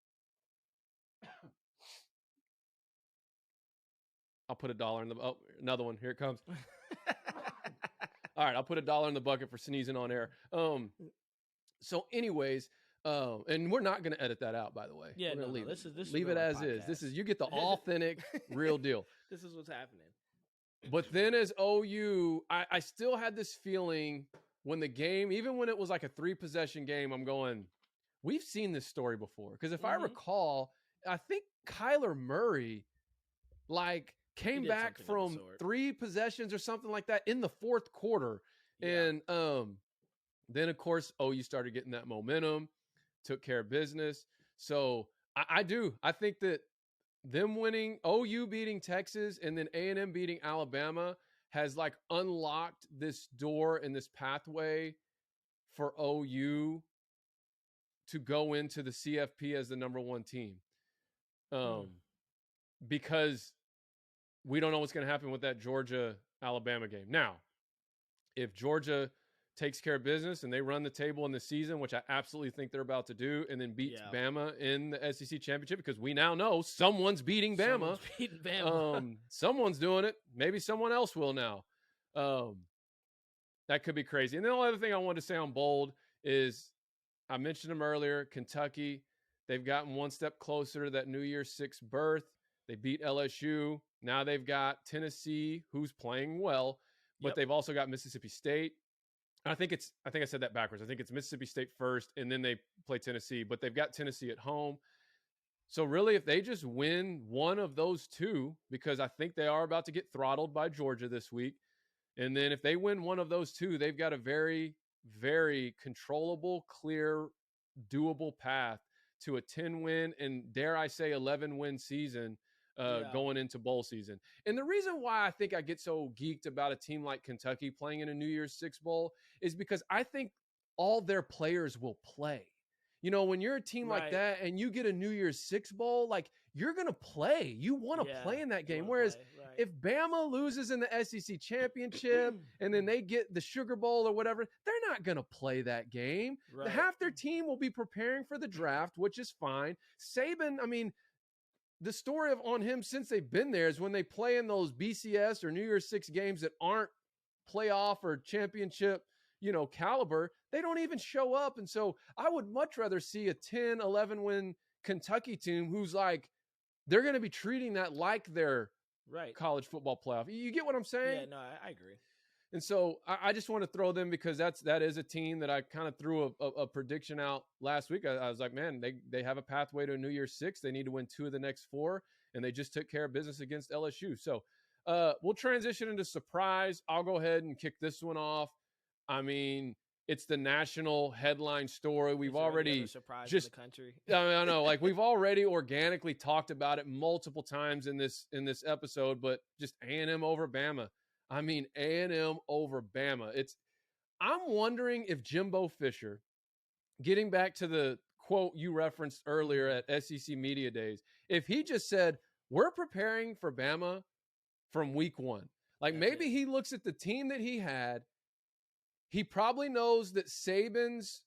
I'll put $1 in the another one. Here it comes. All right, I'll put $1 in the bucket for sneezing on air. So anyways, and we're not going to edit that out, by the way. Yeah, we're no, leave this it. is Leave it as podcast. Is. You get the authentic, real deal. This is what's happening. But then as OU, I still had this feeling when the game, even when it was like a 3-possession game, I'm going, we've seen this story before. Because if I recall, I think Kyler Murray, came back from 3 possessions or something like that in the fourth quarter. Yeah. And then, of course, OU started getting that momentum, took care of business. So I think that them winning, OU beating Texas and then A&M beating Alabama has unlocked this door and this pathway for OU to go into the CFP as the number 1 team. Because we don't know what's going to happen with that Georgia-Alabama game. Now, if Georgia takes care of business and they run the table in the season, which I absolutely think they're about to do, and then beats Bama in the SEC championship, because we now know someone's beating Bama. Someone's doing it. Maybe someone else will now. That could be crazy. And then the only other thing I wanted to say on bold is I mentioned them earlier, Kentucky. They've gotten one step closer to that New Year's 6 berth. They beat LSU. Now they've got Tennessee, who's playing well, but they've also got Mississippi State. I think I said that backwards. I think it's Mississippi State first, and then they play Tennessee, but they've got Tennessee at home. So really, if they just win one of those 2, because I think they are about to get throttled by Georgia this week, and then if they win one of those 2, they've got a very, very controllable, clear, doable path to a 10-win and, dare I say, 11-win season going into bowl season. And the reason why I think I get so geeked about a team like Kentucky playing in a New Year's 6 bowl is because I think all their players will play. when you're a team like that and you get a New Year's Six bowl, like you're going to play. You want to play in that game. Whereas if Bama loses in the SEC championship and then they get the Sugar Bowl or whatever, they're not going to play that game. Right. Half their team will be preparing for the draft, which is fine. Saban, I mean, the story on him since they've been there is when they play in those BCS or New Year's Six games that aren't playoff or championship, caliber, they don't even show up. And so I would much rather see a 10, 11 win Kentucky team who's like, they're going to be treating that like their college football playoff. You get what I'm saying? Yeah, no, I agree. And so I just want to throw them because that is a team that I kind of threw a prediction out last week. I was like, man, they have a pathway to a New Year's Six. They need to win 2 of the next 4, and they just took care of business against LSU. So we'll transition into surprise. I'll go ahead and kick this one off. I mean, it's the national headline story. We've already just the country. I know, like we've already organically talked about it multiple times in this episode, but just A&M over Bama. I mean, A&M over Bama. I'm wondering if Jimbo Fisher, getting back to the quote you referenced earlier at SEC Media Days, if he just said, we're preparing for Bama from week 1. Like maybe he looks at the team that he had. He probably knows that Saban's,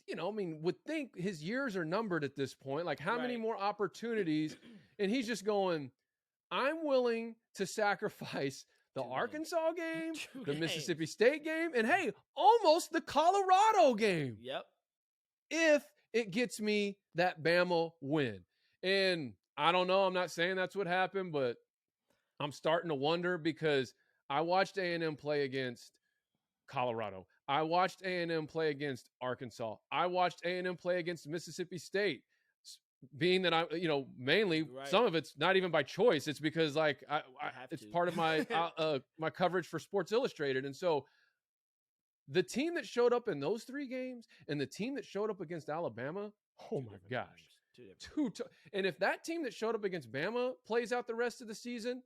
would think his years are numbered at this point. Like how many more opportunities? And he's just going, I'm willing to sacrifice the Arkansas game, the Mississippi State game, and hey, almost the Colorado game. Yep. If it gets me that Bama win. And I don't know, I'm not saying that's what happened, but I'm starting to wonder because I watched A&M play against Colorado. I watched A&M play against Arkansas. I watched A&M play against Mississippi State. Being that I, mainly some of it's not even by choice. It's because like it's part of my my coverage for Sports Illustrated. And so the team that showed up in those 3 games and the team that showed up against Alabama, oh my gosh, and if that team that showed up against Bama plays out the rest of the season,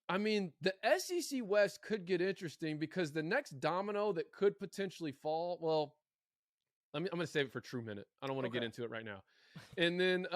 I mean, the SEC West could get interesting because the next domino that could potentially fall, well, I'm going to save it for True Minute. I don't want to get into it right now. And then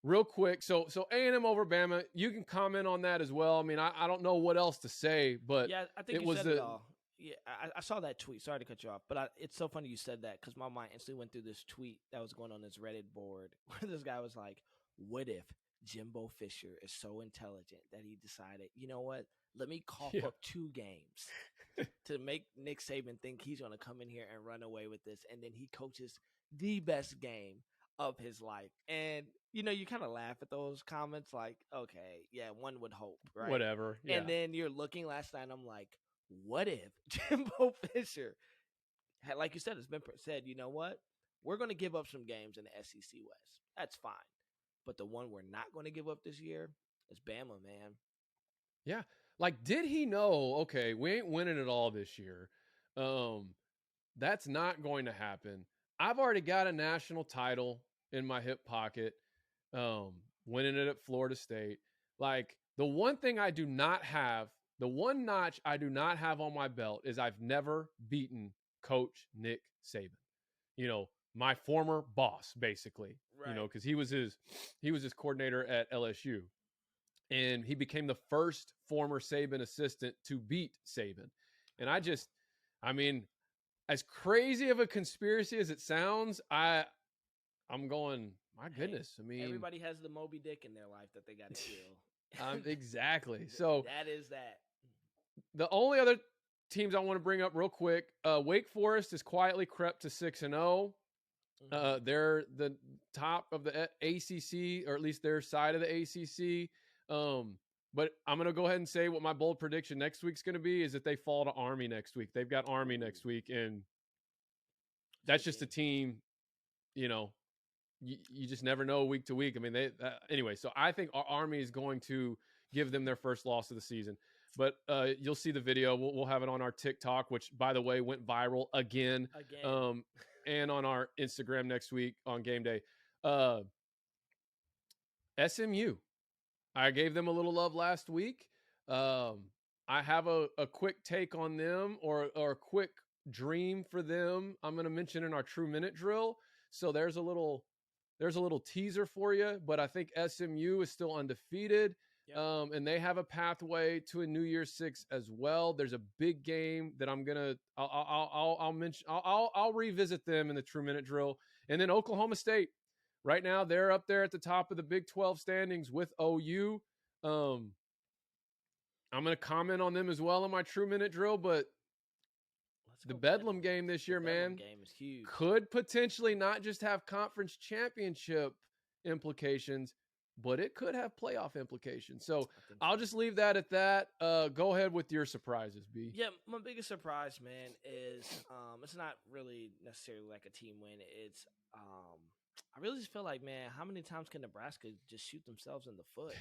real quick, so A&M over Bama, you can comment on that as well. I mean, I don't know what else to say, but yeah, I think you said it all. Yeah, I saw that tweet. Sorry to cut you off, but it's so funny you said that because my mind instantly went through this tweet that was going on this Reddit board where this guy was like, what if Jimbo Fisher is so intelligent that he decided, you know what, let me cough up 2 games to make Nick Saban think he's going to come in here and run away with this, and then he coaches the best game of his life. And you kind of laugh at those comments like, okay, yeah, one would hope, right? Whatever. Yeah. And then you're looking last night, I'm like, what if Jimbo Fisher had, like you said, it's been said, you know what, we're going to give up some games in the SEC West. That's fine. But the one we're not going to give up this year is Bama, man. Yeah. Like, did he know, okay, we ain't winning it all this year. That's not going to happen. I've already got a national title in my hip pocket, winning it at Florida State. Like, the one thing I do not have, the one notch I do not have on my belt is I've never beaten Coach Nick Saban. My former boss, basically, because he was his coordinator at LSU, and he became the first former Saban assistant to beat Saban. And I mean, as crazy of a conspiracy as it sounds, I'm going, my goodness. I mean, everybody has the Moby Dick in their life that they got to kill. Exactly. So that is that. The only other teams I want to bring up real quick, Wake Forest has quietly crept to 6-0. They're the top of the ACC, or at least their side of the ACC. But I'm going to go ahead and say what my bold prediction next week's going to be is that they fall to Army next week. They've got Army next week, and that's just a team, you just never know week to week. I mean, anyway, so I think our Army is going to give them their first loss of the season. But you'll see the video. We'll have it on our TikTok, which, by the way, went viral again. And on our Instagram next week on game day. SMU. I gave them a little love last week. I have a quick take on them or a quick dream for them, I'm going to mention in our True Minute drill. So there's a little teaser for you, but I think SMU is still undefeated. Yep. And they have a pathway to a New Year's Six as well. There's a big game that I'll mention. I'll revisit them in the True Minute drill. And then Oklahoma State, right now they're up there at the top of the Big 12 standings with OU. I'm going to comment on them as well in my True Minute drill, but the Bedlam game this year, man, game is huge. Could potentially not just have conference championship implications, but it could have playoff implications. So I'll just leave that at that. Go ahead with your surprises, B. Yeah, my biggest surprise, man, is it's not really necessarily like a team win. It's I really just feel like, man, how many times can Nebraska just shoot themselves in the foot?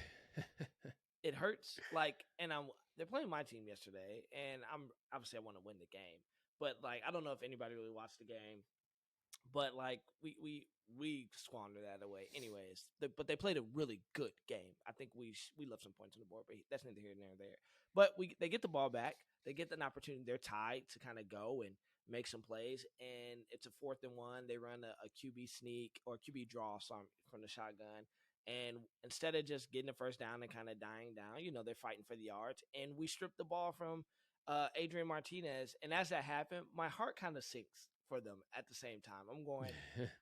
It hurts. Like, and they're playing my team yesterday, and I'm obviously I want to win the game. But, like, I don't know if anybody really watched the game. But, like, we squandered that away. Anyways, but they played a really good game. I think we left some points on the board, but that's neither here nor there. But they get the ball back. They get an opportunity. They're tied to kind of go and make some plays. And it's a 4th and 1. They run a QB sneak or QB draw from the shotgun. And instead of just getting the first down and kind of dying down, they're fighting for the yards. And we stripped the ball from Adrian Martinez. And as that happened, my heart kind of sinks for them at the same time. I'm going,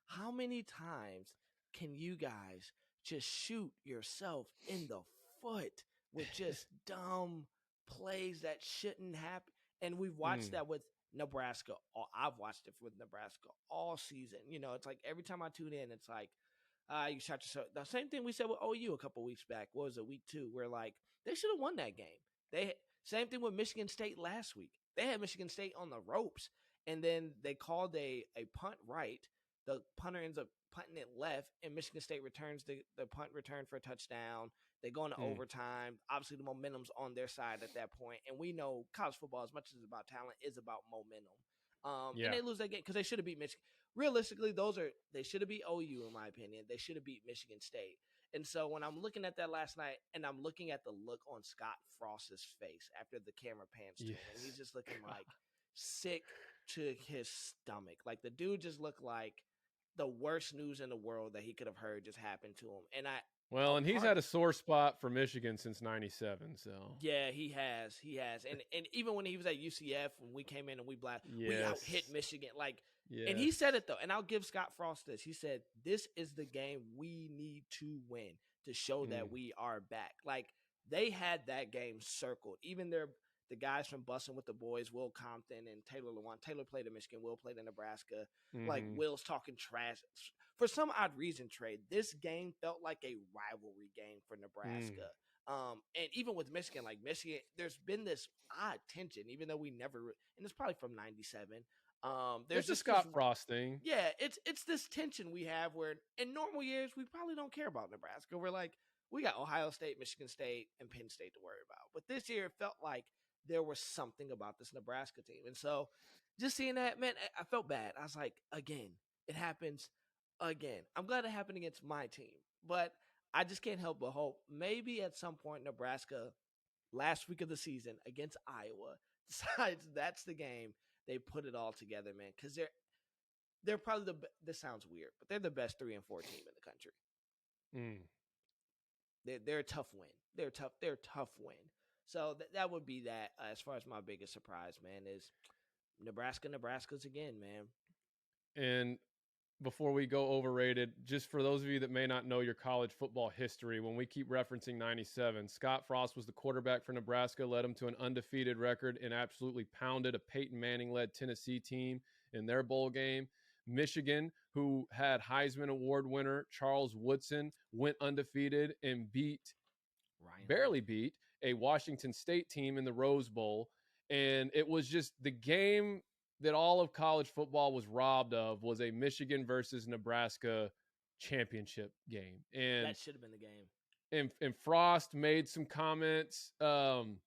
how many times can you guys just shoot yourself in the foot with just dumb plays that shouldn't happen? And we've watched that with Nebraska. I've watched it with Nebraska all season. It's like every time I tune in, it's like, you shot yourself. The same thing we said with OU a couple weeks back. What was it, week 2? Where like they should have won that game. Same thing with Michigan State last week. They had Michigan State on the ropes, and then they called a punt right. The punter ends up punting it left, and Michigan State returns the punt return for a touchdown. They go into overtime. Obviously, the momentum's on their side at that point, and we know college football, as much as it's about talent, is about momentum. And they lose that game because they should have beat Michigan. Realistically, they should have beat OU, in my opinion. They should have beat Michigan State. And so when I'm looking at that last night, and I'm looking at the look on Scott Frost's face after the camera pans to him, and he's just looking like sick to his stomach. Like the dude just looked like the worst news in the world that he could have heard just happened to him. And he's had a sore spot for Michigan since '97. So yeah, he has, and even when he was at UCF, when we came in and we out hit Michigan, like. Yes. And he said it, though, and I'll give Scott Frost this. He said, this is the game we need to win to show that we are back. Like, they had that game circled. Even the guys from Bussin' with the Boys, Will Compton and Taylor Lewan. Taylor played at Michigan. Will played in Nebraska. Like, Will's talking trash. For some odd reason, Trey, this game felt like a rivalry game for Nebraska. And even with Michigan, there's been this odd tension, even though we never – and it's probably from 97 – there's a Scott Frost thing. Yeah, it's this tension we have where in normal years we probably don't care about Nebraska. We're like, we got Ohio State, Michigan State, and Penn State to worry about. But this year it felt like there was something about this Nebraska team. And so just seeing that, man, I felt bad. I was like, again, it happens again. I'm glad it happened against my team. But I just can't help but hope maybe at some point Nebraska, last week of the season against Iowa, decides that's the game. They put it all together, man, because they're probably this sounds weird, but they're the best 3 and 4 team in the country. They're a tough win. They're a tough win. So that would be that as far as my biggest surprise, man, is Nebraska's again, man. And before we go overrated, just for those of you that may not know your college football history, when we keep referencing 97, Scott Frost was the quarterback for Nebraska, led them to an undefeated record and absolutely pounded a Peyton Manning-led Tennessee team in their bowl game. Michigan, who had Heisman Award winner Charles Woodson, went undefeated and barely beat a Washington State team in the Rose Bowl. And it was just the game that all of college football was robbed of was a Michigan versus Nebraska championship game. And that should have been the game. And Frost made some comments in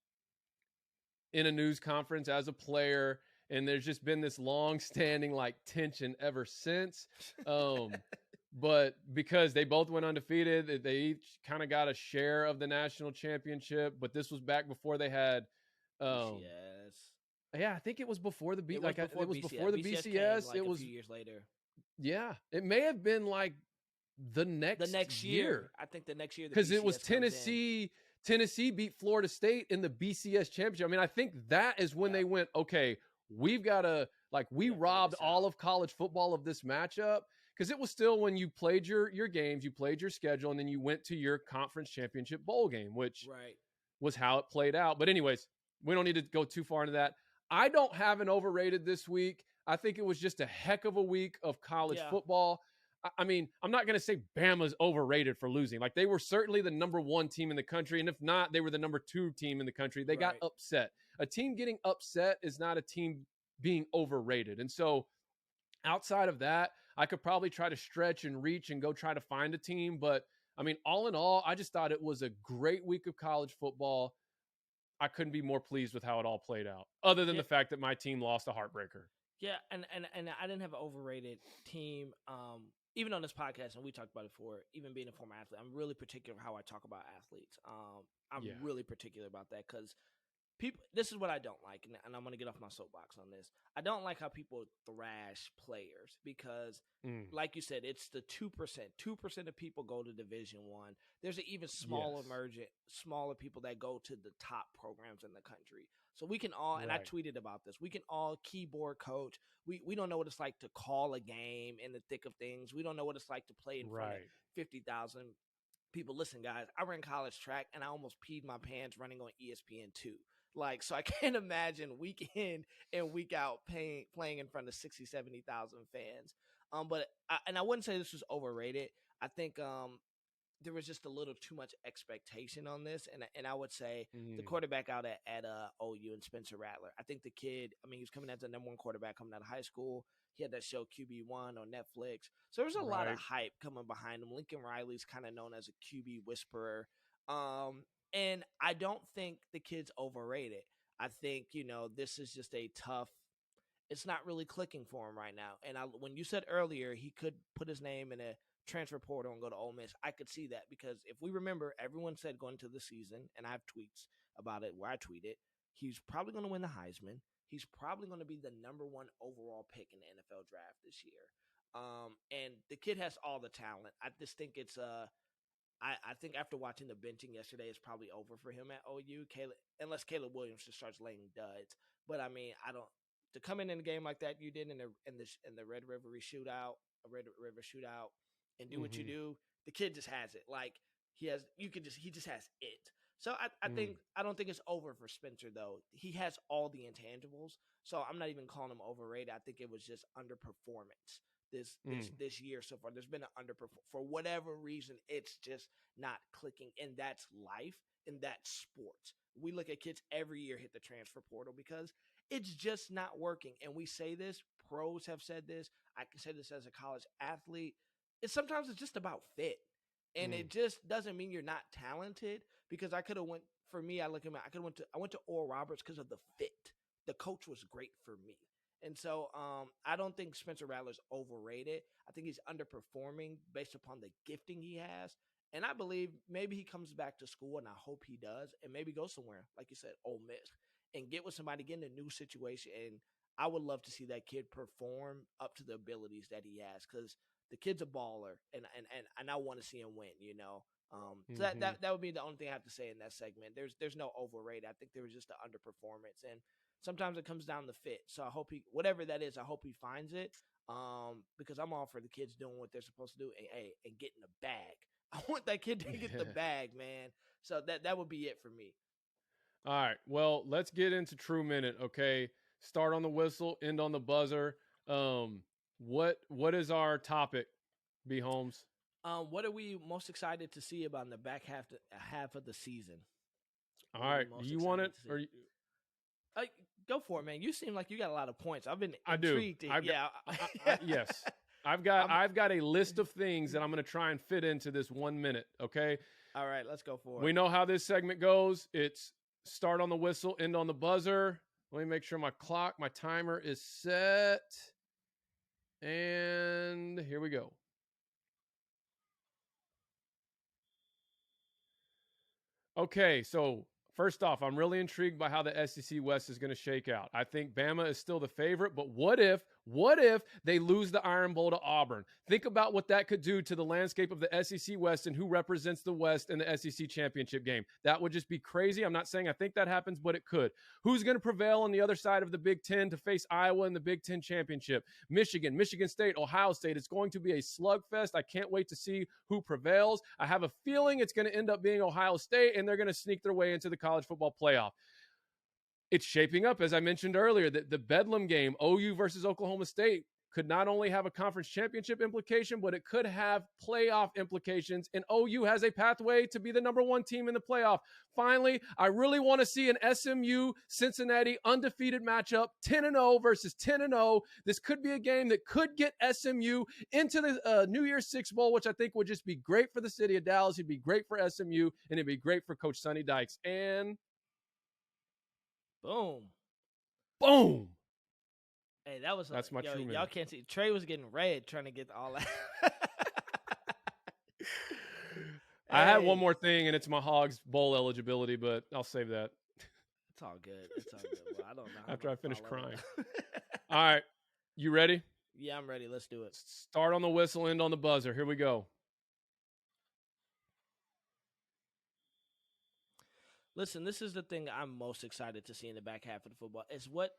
a news conference as a player, and there's just been this long-standing tension ever since. But because they both went undefeated, they each kind of got a share of the national championship. But this was back before they had yes. Yeah, I think it was before the It was before it was BCS. before the BCS BCS. came like a few years later. Yeah, it may have been like the next year. I think the next year the Because BCS it was comes in. Tennessee beat Florida State in the BCS championship. I mean, I think that is when they went, okay, we've got to, like, we robbed all of college football of this matchup. Because it was still when you played your games, you played your schedule, and then you went to your conference championship bowl game, which was how it played out. But anyways, we don't need to go too far into that. I don't have an overrated this week. I think it was just a heck of a week of college football. I mean, I'm not going to say Bama's overrated for losing. Like, they were certainly the number 1 team in the country. And if not, they were the number 2 team in the country. They got upset. A team getting upset is not a team being overrated. And so outside of that, I could probably try to stretch and reach and go try to find a team. But I mean, all in all, I just thought it was a great week of college football. I couldn't be more pleased with how it all played out, other than the fact that my team lost a heartbreaker. Yeah, and I didn't have an overrated team. Even on this podcast, and we talked about it before, even being a former athlete, I'm really particular how I talk about athletes. I'm really particular about that because people, this is what I don't like, and I'm going to get off my soapbox on this. I don't like how people thrash players because, like you said, it's the 2%. 2% of people go to Division I. There's an even smaller smaller people that go to the top programs in the country. So we can all, and I tweeted about this, we can all keyboard coach. We don't know what it's like to call a game in the thick of things. We don't know what it's like to play in front of 50,000 people. Listen, guys, I ran college track, and I almost peed my pants running on ESPN2. Like, so I can't imagine week in and week out playing in front of 60, 70,000 fans. But I wouldn't say this was overrated. I think there was just a little too much expectation on this. And I would say the quarterback out at OU and Spencer Rattler. I think the kid, I mean, he was coming as the number 1 quarterback coming out of high school. He had that show QB1 on Netflix. So there's a lot of hype coming behind him. Lincoln Riley's kind of known as a QB whisperer. And I don't think the kid's overrated. I think, this is just a tough, it's not really clicking for him right now. And when you said earlier he could put his name in a transfer portal and go to Ole Miss, I could see that because if we remember, everyone said going into the season, and I have tweets about it where I tweeted, he's probably going to win the Heisman. He's probably going to be the number 1 overall pick in the NFL draft this year. And the kid has all the talent. I just think it's I think after watching the benching yesterday, it's probably over for him at OU. Unless Caleb Williams just starts laying duds. But I mean, I don't to come in a game like that you did in the Red River shootout, and do what you do. The kid just has it. Like he just has it. So I don't think it's over for Spencer though. He has all the intangibles. So I'm not even calling him overrated. I think it was just underperformance. This year so far. There's been an underperform for whatever reason. It's just not clicking, and that's life, and that's sports. We look at kids every year hit the transfer portal because it's just not working. And we say this, pros have said this. I can say this as a college athlete. Sometimes it's just about fit, and it just doesn't mean you're not talented. Because I could have went for me. I went to Oral Roberts because of the fit. The coach was great for me. And so I don't think Spencer Rattler's overrated. I think he's underperforming based upon the gifting he has. And I believe maybe he comes back to school, and I hope he does, and maybe go somewhere, like you said, Ole Miss, and get with somebody, get in a new situation. And I would love to see that kid perform up to the abilities that he has because the kid's a baller, and I want to see him win, So that would be the only thing I have to say in that segment. There's no overrated. I think there was just an underperformance, and sometimes it comes down to fit. So I hope whatever that is, I hope he finds it. Because I'm all for the kids doing what they're supposed to do and getting the bag. I want that kid to get the bag, man. So that would be it for me. All right. Well, let's get into True Minute, okay? Start on the whistle, end on the buzzer. What is our topic, B. Holmes? What are we most excited to see about in the back half of the season? All right. Do you want it? Or go for it, man. You seem like you got a lot of points. I've been intrigued. Yes. I've got a list of things that I'm going to try and fit into this 1 minute, okay? All right, let's go for it. We know how this segment goes. It's start on the whistle, end on the buzzer. Let me make sure my timer is set. And here we go. Okay, so First off, I'm really intrigued by how the SEC West is going to shake out. I think Bama is still the favorite, but what if they lose the Iron Bowl to Auburn? Think about what that could do to the landscape of the SEC West and who represents the West in the SEC championship game. That would just be crazy. I'm not saying I think that happens, but it could. Who's going to prevail on the other side of the Big Ten to face Iowa in the Big Ten championship? Michigan, Michigan State, Ohio State. It's going to be a slugfest. I can't wait to see who prevails. I have a feeling it's going to end up being Ohio State, and they're going to sneak their way into the college football playoff. It's shaping up, as I mentioned earlier, that the Bedlam game, OU versus Oklahoma State, could not only have a conference championship implication, but it could have playoff implications. And OU has a pathway to be the number one team in the playoff. Finally, I really want to see an SMU Cincinnati undefeated matchup, 10-0 versus 10-0. This could be a game that could get SMU into the New Year's Six Bowl, which I think would just be great for the city of Dallas. It'd be great for SMU, and it'd be great for Coach Sonny Dykes. And boom. Hey, that's my true man. Y'all can't see. Trey was getting red trying to get all that. I had one more thing, and it's my Hogs Bowl eligibility, but I'll save that. It's all good. Well, I don't know. After I finish crying. All right. You ready? Yeah, I'm ready. Let's do it. Start on the whistle, end on the buzzer. Here we go. Listen, this is the thing I'm most excited to see in the back half of the football is what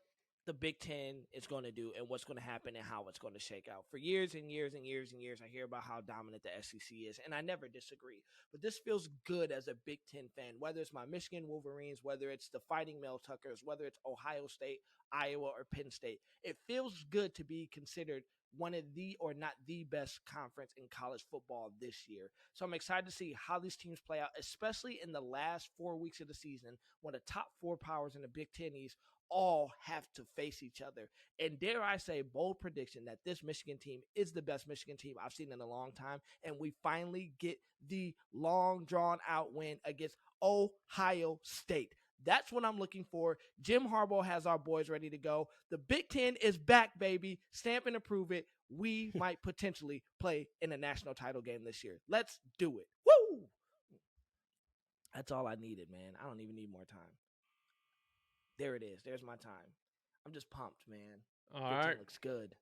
the Big Ten is going to do and what's going to happen and how it's going to shake out. For years and years and years and years, I hear about how dominant the SEC is, and I never disagree. But this feels good as a Big Ten fan, whether it's my Michigan Wolverines, whether it's the Fighting Mel Tuckers, whether it's Ohio State, Iowa, or Penn State. It feels good to be considered one of the, or not the best conference in college football this year. So I'm excited to see how these teams play out, especially in the last 4 weeks of the season when the top four powers in the Big Ten East all have to face each other. And dare I say, bold prediction that this Michigan team is the best Michigan team I've seen in a long time. And we finally get the long drawn out win against Ohio State. That's what I'm looking for. Jim Harbaugh has our boys ready to go. The Big Ten is back, baby. Stamp and approve it. We might potentially play in a national title game this year. Let's do it. Woo! That's all I needed, man. I don't even need more time. There it is. There's my time. I'm just pumped, man. All right. Looks good.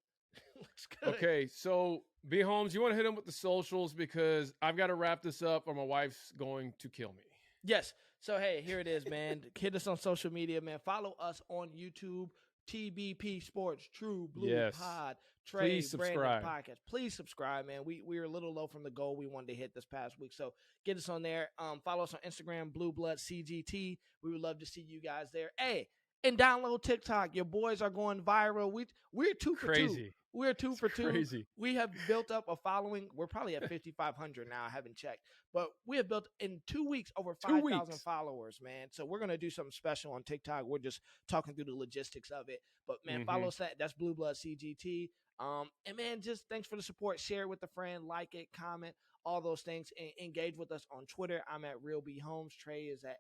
Looks good. Okay, so B. Holmes, you want to hit him with the socials because I've got to wrap this up or my wife's going to kill me. Yes. So, hey, here it is, man. Hit us on social media, man. Follow us on YouTube, TBP Sports, True Blue Pod, Trey Brandon Podcast. Please subscribe, man. We were a little low from the goal we wanted to hit this past week. So, get us on there. Follow us on Instagram, Blue Blood CGT. We would love to see you guys there. Hey, and download TikTok. Your boys are going viral. We're 2 for 2. We're 2 for 2. Crazy. We have built up a following. We're probably at 5,500 now. I haven't checked. But we have built in 2 weeks over 5,000 followers, man. So we're going to do something special on TikTok. We're just talking through the logistics of it. But, man, follow us. That's Blue Blood CGT. And, man, just thanks for the support. Share it with a friend. Like it. Comment. All those things. And engage with us on Twitter. I'm at Real B Holmes. Trey is at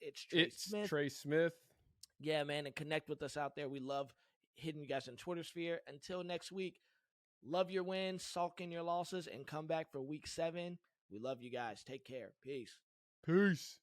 It's Smith. Trey Smith. Yeah, man, and connect with us out there. We love hitting you guys in Twitter sphere. Until next week, love your wins, sulk in your losses, and come back for week 7. We love you guys. Take care. Peace. Peace.